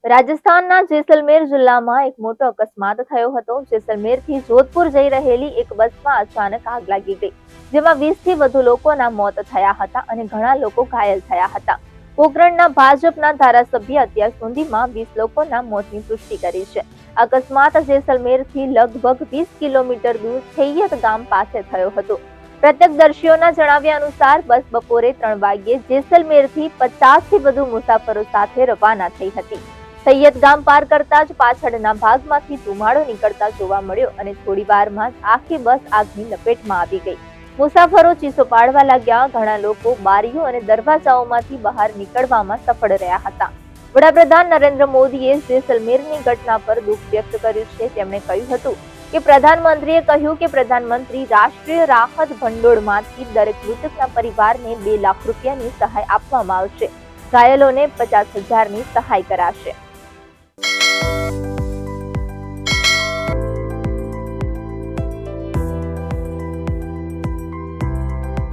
રાજસ્થાનના જેસલમેર જિલ્લામાં એક મોટો અકસ્માત થયો હતો। જેસલમેરથી જોધપુર જઈ રહેલી એક બસમાં અચાનક આગ લાગી ગઈ, જેમાં 20 થી વધુ લોકોના મોત થયા હતા અને ઘણા લોકો ઘાયલ થયા હતા। પોખરણના ભાજપના ધારાસભ્ય અત્યાર સુધીમાં 20 લોકોના મોતની પુષ્ટિ કરી છે। અકસ્માત જેસલમેરથી લગભગ 20 કિલોમીટર દૂર થૈયત ગામ પાસે થયો હતો। પ્રત્યક્ષદર્શીઓના જણાવ્યા અનુસાર બસ બપોરે 3 વાગ્યે જેસલમેરથી 50 થી વધુ મુસાફરો સાથે રવાના થઈ હતી। થૈયત ગામ પાર કરતા જ પાછળના ભાગમાંથી ધુમાડો નીકળતા જોવા મળ્યો અને થોડી વારમાં જ આખી બસ આગની લપેટમાં આવી ગઈ। મુસાફરો ચીસો પાડવા લાગ્યા। ઘણા લોકો બારીઓ અને દરવાજાઓમાંથી બહાર નીકળવામાં સફળ રહ્યા હતા। વડાપ્રધાન નરેન્દ્ર મોદીએ જેસલમેરની ઘટના પર દુઃખ વ્યક્ત કર્યું છે। તેમણે કહ્યું હતું કે પ્રધાનમંત્રીએ કહ્યું કે પ્રધાનમંત્રી રાષ્ટ્રીય રાહત ભંડોળમાંથી દરેક મૃતકના પરિવારને 2 લાખ રૂપિયાની સહાય આપવામાં આવશે। ઘાયલોને 50,000ની સહાય કરાશે।